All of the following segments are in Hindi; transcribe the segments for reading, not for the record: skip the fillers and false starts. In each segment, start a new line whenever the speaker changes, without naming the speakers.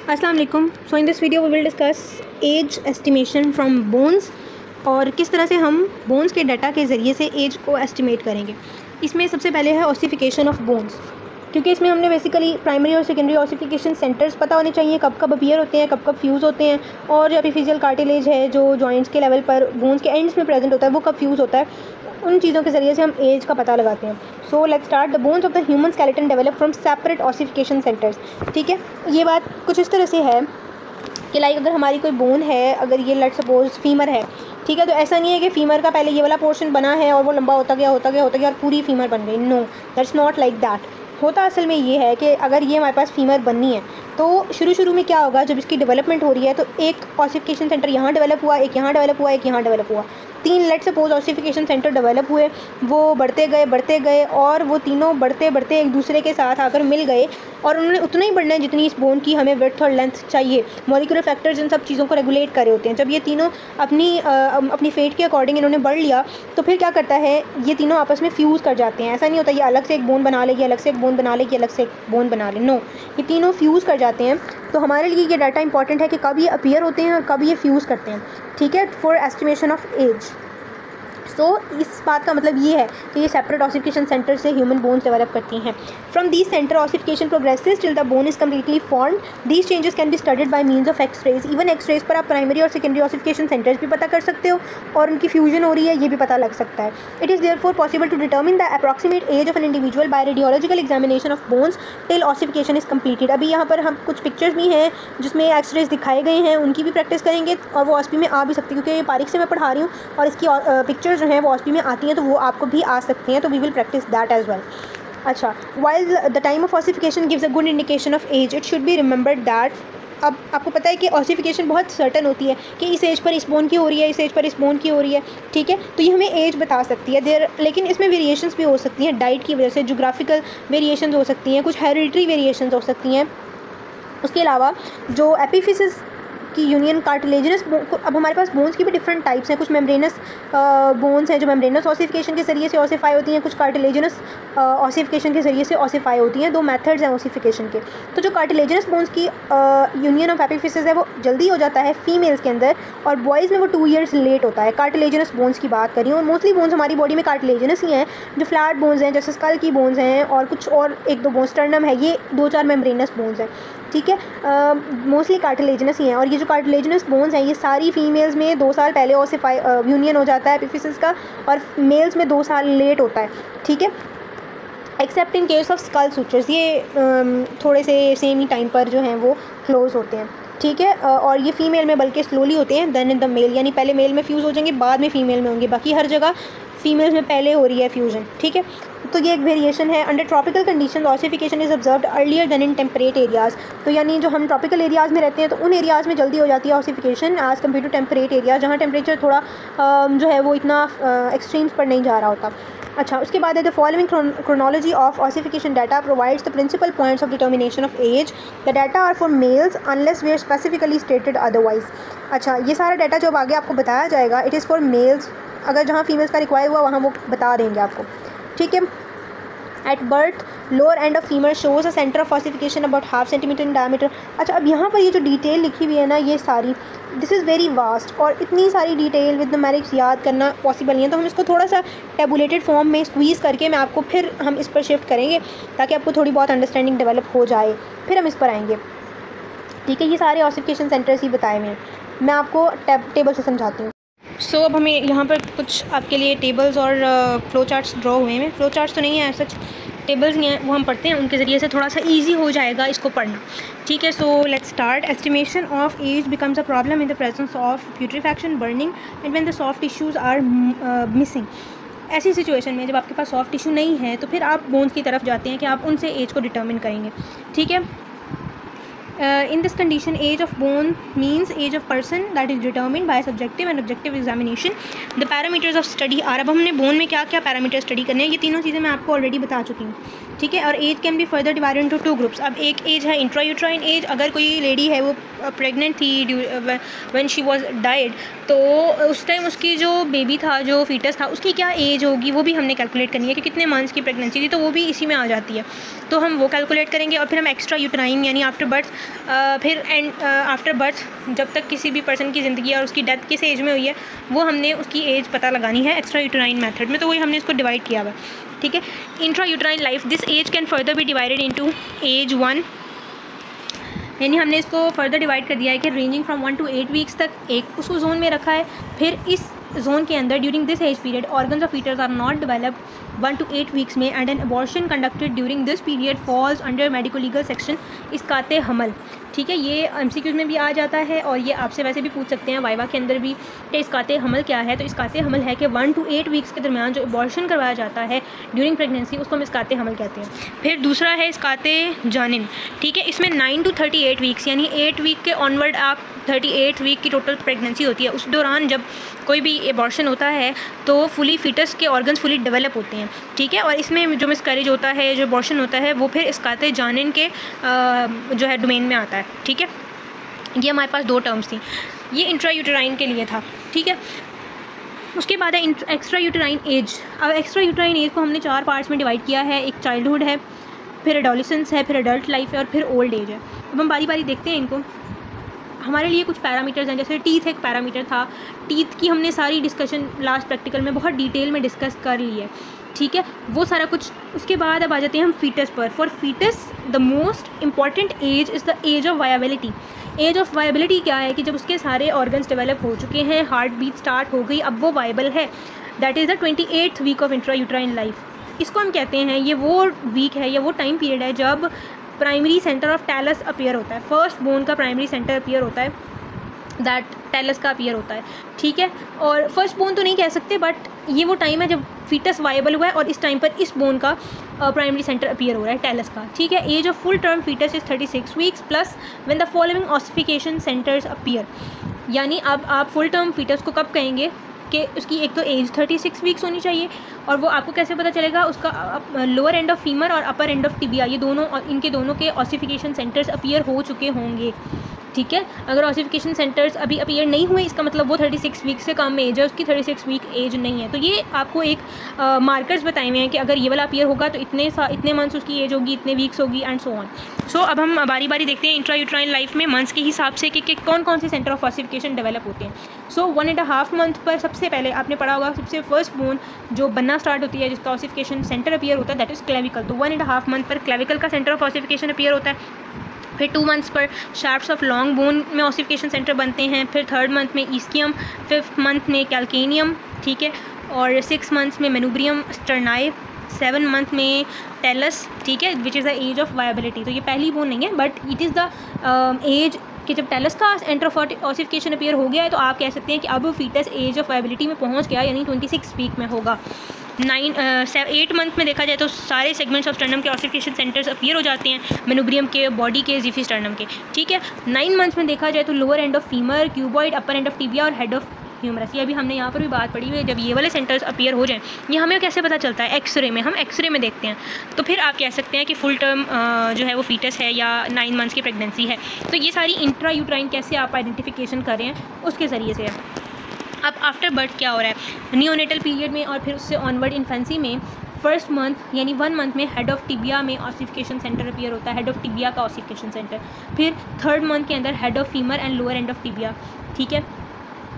अस्सलाम वालेकुम। So in this video we will discuss age estimation from bones और किस तरह से हम बोन्स के डाटा के ज़रिए से एज को एस्टिमेट करेंगे। इसमें सबसे पहले है ऑसिफिकेशन ऑफ बोन्स, क्योंकि इसमें हमने बेसिकली प्राइमरी और सेकेंडरी ऑसिफिकेशन सेंटर्स पता होने चाहिए, कब कब अपीयर होते हैं, कब कब फ्यूज़ होते हैं, और जो एपिफिशियल कार्टिलेज है जो जॉइंट्स के लेवल पर बोन्स के एंड्स में प्रेजेंट होता है वो कब फ्यूज़ होता है। उन चीज़ों के ज़रिए से हम एज का पता लगाते हैं। सो let's start. The bones of the human skeleton develop from separate ossification centres. ठीक है, ये बात कुछ इस तरह से है कि लाइक अगर हमारी कोई बोन है, अगर ये लेट्स सपोज फीमर है, ठीक है, तो ऐसा नहीं है कि फीमर का पहले ये वाला पोर्शन बना है और वो लंबा होता गया और पूरी फीमर बन गई। No, that's not like that. होता असल में ये है कि अगर ये हमारे पास फीमर बननी है तो शुरू में क्या होगा, जब इसकी डेवलपमेंट हो रही है तो एक ऑसिफिकेशन सेंटर यहाँ डेवलप हुआ, एक यहाँ डेवलप हुआ, एक यहाँ डेवलप हुआ, 3 let suppose ossification centre develop हुए। वो बढ़ते गए और वो तीनों बढ़ते एक दूसरे के साथ आकर मिल गए और उन्होंने उतना ही बढ़ना है जितनी इस बोन की हमें विड्थ और लेंथ चाहिए। मॉलिक्यूलर फैक्टर्स इन सब चीज़ों को रेगुलेट कर रहे होते हैं। जब ये तीनों अपनी फेट के अकॉर्डिंग इन्होंने बढ़ लिया तो फिर क्या करता है, ये तीनों आपस में फ्यूज़ कर जाते हैं। ऐसा नहीं होता ये अलग से एक बोन बना लेगी, अलग से एक बोन बना लेगी, अलग से एक बोन बना ले। नो, ये तीनों फ्यूज़ कर जाते हैं। तो हमारे लिए ये डाटा इंपॉर्टेंट है कि कब ये अपीयर होते हैं और कब ये फ्यूज़ करते हैं। ठीक है, for estimation of age. So इस बात का मतलब ये है कि ये सेपरेट ऑसिफिकेशन सेंटर से ह्यूमन बोन्स डेवलप करती हैं। From these centre ossification progresses till the bone is completely formed. These changes can be studied by means of X-rays. Even X-rays पर आप प्राइमरी और सेकेंडरी ऑसिफिकेशन सेंटर्स भी पता कर सकते हो और उनकी फ्यूजन हो रही है ये भी पता लग सकता है। It is therefore possible to determine the approximate age of an individual by radiological examination of bones till ossification is completed. अभी यहाँ पर हम कुछ पिक्चर्स भी हैं जिसमें एक्सरेज दिखाए गए हैं, उनकी भी प्रैक्टिस करेंगे और वो ऑस्पी में आ भी सकती है, क्योंकि बारीक से मैं पढ़ा रही हूँ और इसकी पिक्चर्स जो हैं वो ऑस्पी में आती हैं तो वो आपको भी आ सकती हैं, तो we will practice that as well. अच्छा, while the time of ossification gives a good indication of age, it should be remembered that. अब आपको पता है कि ऑसिफिकेशन बहुत सर्टन होती है कि इस एज पर इस बोन की हो रही है, इस एज पर इस बोन की हो रही है। ठीक है, तो ये हमें एज बता सकती है लेकिन इसमें वेरिएशंस भी हो सकती हैं डाइट की वजह से, जोग्राफिकल वेरिएशंस हो सकती हैं, कुछ हेरिडिटरी वेरिएशंस हो सकती हैं। उसके अलावा जो एपिफिसिस की यूनियन कार्टिलेजिनस, अब हमारे पास बोन्स की भी डिफरेंट टाइप्स हैं। कुछ मेम्ब्रेनस बोन्स हैं जो मेम्ब्रेनस ऑसिफिकेशन के ज़रिए से ऑसिफाई होती हैं, कुछ कार्टिलेजिनस ऑसिफिकेशन के ज़रिए से ऑसिफाई होती हैं। 2 मेथड्स हैं ऑसिफिकेशन के। तो जो कार्टिलेजिनस बोन्स की यूनियन ऑफ एपिफिसिस है वो जल्दी हो जाता है फीमेल्स के अंदर और बॉयज़ में वो 2 ईयर्स लेट होता है। कार्टिलेजिनस बोन्स की बात करें और मोस्टली बोन्स हमारी बॉडी में कार्टिलेजिनस ही हैं। जो फ्लैट बोन्स हैं जैसे स्कल की बोन्स हैं और कुछ और 1-2 बोन्स, स्टर्नम है, ये 2-4 मेम्ब्रेनस बोन्स हैं। ठीक है, मोस्टली कार्टिलेजिनस ही हैं और ये जो कार्टिलेजिनस बोन्स हैं ये सारी फीमेल्स में 2 साल पहले ऑसिफाई यूनियन हो जाता है एपिफिसिस का और मेल्स में 2 साल लेट होता है। ठीक है, accept in case of skull sutures, ये थोड़े से सेम ही टाइम पर जो हैं वो क्लोज होते हैं। ठीक है, और ये फीमेल में बल्कि स्लोली होते हैं देन इन द मेल, यानी पहले मेल में फ्यूज़ हो जाएंगे बाद में फीमेल में होंगे, बाकी हर जगह फीमेल्स में पहले हो रही है फ्यूजन। ठीक है, तो ये एक वेरिएशन है। Under tropical condition ossification is observed earlier than in temperate areas. तो यानी जो हम ट्रॉपिकल एरियाज़ में रहते हैं तो उन एरियाज़ में जल्दी हो जाती है ossification as compare to temperate area, जहाँ टेम्परेचर थोड़ा जो है वो इतना एक्सट्रीम्स पर नहीं जा रहा होता। अच्छा, उसके बाद है the following chronology of ossification data provides the principal points of determination of age. The data are for males unless way specifically stated otherwise. अच्छा, ये सारा डाटा जो अब आगे आपको बताया जाएगा इट इज़ फॉर मेल्स, अगर जहाँ फीमेल्स का रिक्वायर हुआ वहाँ वो बता देंगे आपको। ठीक है, at birth lower end of femur shows a centre of ossification about 1/2 centimetre in diameter. अच्छा, अब यहाँ पर ये जो डिटेल लिखी हुई है ना, ये सारी दिस इज़ वेरी वास्ट और इतनी सारी डिटेल विद न्यूमेरिक्स याद करना पॉसिबल नहीं है, तो हम इसको थोड़ा सा टेबुलेटेड फॉर्म में स्क्वीज़ करके मैं आपको फिर हम इस पर शिफ्ट करेंगे ताकि आपको थोड़ी बहुत अंडरस्टैंडिंग डेवलप हो जाए, फिर हम इस पर आएंगे। ठीक है, ये सारे ऑसिफिकेशन सेंटर्स ही बताए हुए हैं, मैं आपको टेबल से समझाती हूँ। सो अब हमें यहाँ पर कुछ आपके लिए टेबल्स और फ्लो चार्ट्स ड्रॉ हुए हैं। फ्लो चार्ट्स तो नहीं है, सच टेबल्स नहीं हैं, वो हम पढ़ते हैं, उनके ज़रिए से थोड़ा सा इजी हो जाएगा इसको पढ़ना। ठीक है, so let's start. Estimation of age becomes a problem in the presence of putrefaction, burning and when the soft tissues are missing. ऐसी सिचुएशन में जब आपके पास सॉफ्ट टिश्यू नहीं है तो फिर आप बोन्स की तरफ जाते हैं कि आप उनसे एज को डिटर्मिन करेंगे। ठीक है, in this condition age of bone means age of person that is determined by subjective and objective examination. The parameters of study are, अब हमने बोन में क्या क्या पैरामीटर स्टडी करने हैं, ये तीनों चीज़ें मैं आपको ऑलरेडी बता चुकी हूँ। ठीक है, और age can be further divided into 2 groups. अब एक एज है इंट्रायूट्राइन एज, अगर कोई लेडी है वो प्रेग्नेंट थी व्हेन शी वाज डाइड, तो उस टाइम उसकी जो बेबी था, जो फीटस था, उसकी क्या एज होगी वो भी हमने कैलकुलेट करनी है कि कितने मंथ्स की प्रेगनेंसी थी, तो वो भी इसी में आ जाती है, तो हम वो कैलकुलेट करेंगे। और फिर हम एक्स्ट्रा यूट्राइन यानी आफ्टर बर्थ फिर एंड आफ्टर बर्थ, जब तक किसी भी पर्सन की ज़िंदगी और उसकी डेथ किस एज में हुई है वो हमने उसकी एज पता लगानी है एक्स्ट्रा यूटेराइन मेथड में। तो वही हमने इसको डिवाइड किया हुआ, ठीक है। Intra uterine life, this age can further be divided into age 1, यानी हमने इसको फर्दर डिवाइड कर दिया है कि रेंजिंग फ्रॉम 1 to 8 वीक्स तक एक उसको जोन में रखा है। फिर इस जोन के अंदर during this age period organs of foetus are not developed 1 to 8 weeks में, and an abortion conducted during this period falls under medico legal section इस्काते हमल, ठीक है। ये MCQs में भी आ जाता है और ये आपसे वैसे भी पूछ सकते हैं वाइवा के अंदर भी कि इस्काते हमल क्या है। तो इस्काते हमल है कि 1 to 8 वीक्स के दरमियान जो अबॉर्शन करवाया जाता है ड्यूरिंग प्रेगनेंसी उसको हम इस्काते हमल कहते हैं। फिर दूसरा है इस्काते जानिन, ठीक है। इसमें 9 to 38 वीक्स यानी 8 वीक के ऑनवर्ड आप 38 वीक की टोटल प्रेगनेंसी होती है। उस दौरान जब कोई भी अबॉर्शन होता है तो फुली फीटस के ऑर्गन्स फुली डेवलप होते हैं, ठीक है। और इसमें जो मिसकैरेज होता है, जो अबॉर्शन होता है, वो फिर इस्काते जानिन के जो है डोमेन में आता है, ठीक है। ये हमारे पास 2 टर्म्स थी, ये इंट्रा यूटेराइन के लिए था, ठीक है। उसके बाद है एक्स्ट्रा यूटेराइन एज। अब एक्स्ट्रा यूटेराइन एज को हमने 4 पार्ट्स में डिवाइड किया है। एक चाइल्डहुड है, फिर एडोलेसेंस है, फिर एडल्ट लाइफ है और फिर ओल्ड एज है। अब हम बारी बारी देखते हैं इनको। हमारे लिए कुछ पैरामीटर्स हैं, जैसे टीथ एक पैरामीटर था। टीथ की हमने सारी डिस्कशन लास्ट प्रैक्टिकल में बहुत डिटेल में डिस्कस कर ली है, ठीक है, वो सारा कुछ। उसके बाद अब आ जाते हैं हम फीटस पर। For foetus the most important age is the age of viability. Age of viability क्या है कि जब उसके सारे ऑर्गन्स डेवलप हो चुके हैं, हार्ट बीट स्टार्ट हो गई, अब वो वायबल है, that is the 28th week of intra uterine life. इसको हम कहते हैं, ये वो वीक है या वो टाइम पीरियड है जब primary centre of talus appear होता है। फर्स्ट बोन का प्राइमरी सेंटर अपीयर होता है, दैट टैलस का अपीयर होता है, ठीक है। और फर्स्ट बोन तो नहीं कह सकते, बट ये वो टाइम है जब फीटस वायबल हुआ है और इस टाइम पर इस बोन का प्राइमरी सेंटर अपीयर हो रहा है, टैलस का, ठीक है। Age of full term foetus is 36 weeks plus when the following ossification centres appear. यानी अब आप फुल टर्म फीटस को कब कहेंगे कि उसकी एक तो एज 36 वीक्स होनी चाहिए, और वो आपको कैसे पता चलेगा, उसका लोअर एंड ऑफ फीमर और अपर एंड ऑफ टिबिया, ये दोनों, इनके दोनों के ऑसिफिकेशन सेंटर्स अपीयर हो चुके होंगे, ठीक है। अगर ऑसिफिकेशन सेंटर्स अभी अपीयर नहीं हुए, इसका मतलब वो 36 वीक से कम एज है, उसकी 36 वीक एज नहीं है। तो ये आपको एक मार्कर्स बताए हुए हैं कि अगर ये वाला अपीयर होगा तो इतने मंथ्स उसकी एज होगी, इतने वीक्स होगी, एंड सो ऑन। सो अब हम बारी बारी देखते हैं इंट्रा यूटेराइन लाइफ में मंथ्स के हिसाब से कि कौन कौन से सेंटर ऑफ ऑसिफिकेशन डेवलप होते हैं। सो 1.5 मंथ पर सबसे पहले आपने पढ़ा होगा, सबसे फर्स्ट बोन जो बनना स्टार्ट होती है, जिसका ऑसिफिकेशन सेंटर अपीयर होता है, दैट इज़ क्लेविकल। तो 1.5 मंथ पर क्लेविकल का सेंटर ऑफ ऑसिफिकेशन अपीयर होता है। फिर 2 मंथ्स पर शाफ्ट्स ऑफ लॉन्ग बोन में ऑसिफिकेशन सेंटर बनते हैं। फिर 3rd मंथ में ईस्कियम, 5th मंथ में कैल्केनियम, ठीक है, और 6 मंथ्स में मेनुब्रियम स्टर्नाई, 7 मंथ में टेलस, ठीक है, which is the age of viability. तो ये पहली बोन नहीं है, but it is the age कि जब टेलस का एंटर ऑफ ऑसिफिकेशन अपीयर हो गया है तो आप कह सकते हैं कि अब फीटस एज ऑफ वायबिलिटी में पहुंच गया, यानी 26 वीक में होगा। 8 मंथ में देखा जाए तो सारे सेगमेंट्स ऑफ स्टर्नम के ऑसिफिकेशन सेंटर्स अपीयर हो जाते हैं, मेनुब्रियम के, बॉडी के, ज़ीफी स्टर्नम के, ठीक है। 9 मंथ्स में देखा जाए तो lower end of femur, cuboid, upper end of tibia और हेड ऑफ ह्यूमरस। ये अभी हमने यहाँ पर भी बात पढ़ी हुई है। जब ये वाले सेंटर्स अपीयर हो जाएं, ये हमें कैसे पता चलता है, एक्सरे में, हम एक्सरे में देखते हैं। तो फिर आप कह सकते हैं कि फुल टर्म जो है वो फीटस है या 9 मंथ्स की प्रेगनेंसी है। तो ये सारी इंट्रा यूटेराइन कैसे आप आइडेंटिफिकेशन करें उसके ज़रिए से है। अब आफ्टर बर्थ क्या हो रहा है, नियोनेटल पीरियड में और फिर उससे ऑनवर्ड इन्फेंसी में फर्स्ट मंथ यानी 1 मंथ में हेड ऑफ टिबिया में ऑसिफिकेशन सेंटर अपीयर होता है, हेड ऑफ टिबिया का ऑसिफिकेशन सेंटर। फिर 3rd मंथ के अंदर head of femur and lower end of tibia, ठीक है।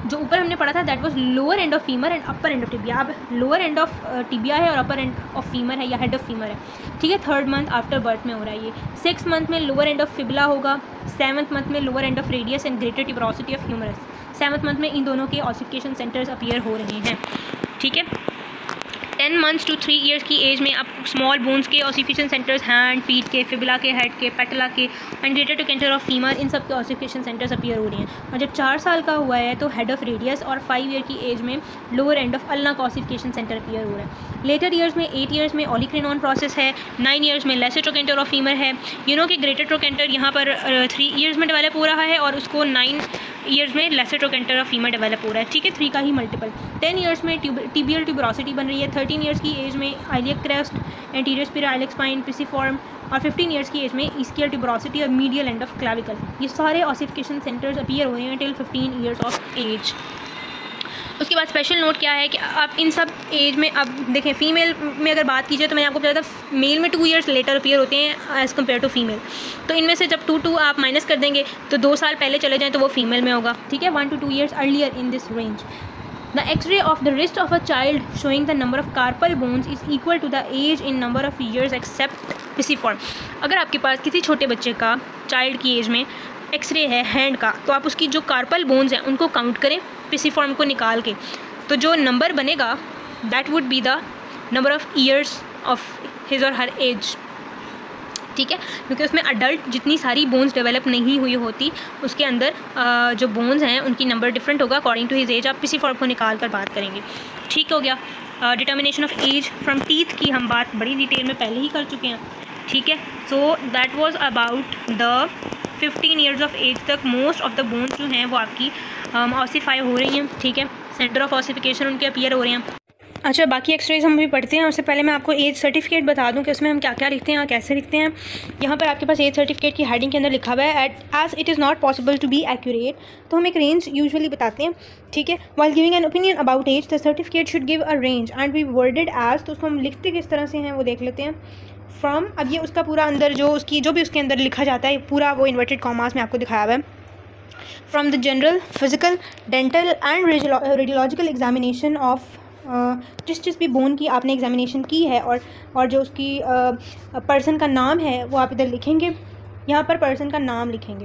जो ऊपर हमने पढ़ा था that was lower end of femur and upper end of tibia. अब लोअर एंड ऑफ टिबिया है और अपर एंड ऑफ फीमर है या हेड ऑफ फीमर है, ठीक है। 3rd मंथ आफ्टर बर्थ में हो रहा है ये। 6th मंथ में लोअर एंड ऑफ फिबुला होगा। 7th मंथ में lower end of radius and greater tuberosity of humerus. 7th month में इन दोनों के ऑसिफिकेशन सेंटर्स अपीयर हो रहे हैं, ठीक है। 10 मंथ्स to 3 ईयर्स की एज में अब स्मॉल बोन्स के ऑसिफिकेशन सेंटर्स, हैंड, फीट के, फिबुला के, हेड के, पेटला के and greater trochanter of femur, इन सब के ऑसिफिकेशन सेंटर्स अपीयर हो रहे हैं। और जब 4 साल का हुआ है तो हेड ऑफ रेडियस, और 5 ईयर की एज में लोअर एंड ऑफ अल्ना का ऑसिफिकेशन सेंटर अपीयर हो रहा है। लेटर ईयर्स में 8 ईयर्स में ओलिक्रिनॉन प्रोसेस है। 9 ईयर्स में लेसर ट्रोकेंटर ऑफ फीमर है। यू नो कि ग्रेटर ट्रोकेंटर यहाँ पर 3 ईयर्स में डेवलप हो रहा है और उसको 9 ईयर्स में lesser trochanter of femur develop हो रहा है, ठीक है, 3 का ही मल्टीपल। 10 ईयर्स में टिबियल ट्यूबरोसिटी बन रही है। 13 ईयर्स की एज में iliac crest, anterior superior iliac spine, pisiform, और 15 ईयर्स की एज में इस्कियल ट्यूबरोसिटी और मीडियल एंड ऑफ क्लाविकल। ये सारे ऑसिफिकेशन सेंटर्स अपीयर हो रहे हैं टिल 15 ईयर्स ऑफ एज। उसके बाद स्पेशल नोट क्या है कि आप इन सब एज में, अब देखें फ़ीमेल में अगर बात कीजिए तो मैंने आपको बताया था मेल में 2 ईयर्स लेटर अपीयर होते हैं एज़ कम्पेयर टू फीमेल। तो इनमें से जब 2 आप माइनस कर देंगे तो 2 साल पहले चले जाएँ तो वो फीमेल में होगा, ठीक है, 1 to 2 years earlier in this range. The X-ray of the wrist of a child showing the number of carpal bones is equal to the age in number of years except pisiform। अगर आपके पास किसी छोटे बच्चे का चाइल्ड की एज में एक्सरे है हैंड का, तो आप उसकी जो कार्पल बोन्स हैं उनको काउंट करें पिसिफॉर्म को निकाल के, तो जो नंबर बनेगा that would be the number of years of his और हर एज, ठीक है, क्योंकि उसमें अडल्ट जितनी सारी बोन्स डेवलप नहीं हुई होती उसके अंदर जो बोन्स हैं उनकी नंबर डिफरेंट होगा अकॉर्डिंग टू हिज एज। आप पिसिफॉर्म को निकाल कर बात करेंगे, ठीक हो गया। Determination of age from teeth की हम बात बड़ी डिटेल में पहले ही कर चुके हैं, ठीक है। So that was about the 15 years of age तक मोस्ट ऑफ द बोन्स जो हैं वो आपकी ऑसिफाई हो रही हैं, ठीक है, सेंटर ऑफ ऑसिफिकेशन उनके अपीयर हो रहे हैं। अच्छा, बाकी एक्सरेज हम भी पढ़ते हैं, उससे पहले मैं आपको एज सर्टिफिकेट बता दूं कि उसमें हम क्या क्या लिखते हैं और कैसे लिखते हैं। यहाँ पर आपके पास एज सर्टिफिकेट की हेडिंग के अंदर लिखा हुआ है as it is not possible to be accurate, तो हम एक रेंज यूजुअली बताते हैं, ठीक है। While giving an opinion about age the certificate should give a range and be worded as, तो उसको हम लिखते किस तरह से हैं वो देख लेते हैं। फ्रॉम, अब ये उसका पूरा अंदर जो भी उसके अंदर लिखा जाता है पूरा वो इन्वर्टेड कॉमास में आपको दिखाया हुआ है। From the general physical dental and radiological examination of जिस भी बोन की आपने एग्जामिनेशन की है और जो उसकी पर्सन का नाम है वो आप इधर लिखेंगे, यहाँ पर पर्सन का नाम लिखेंगे।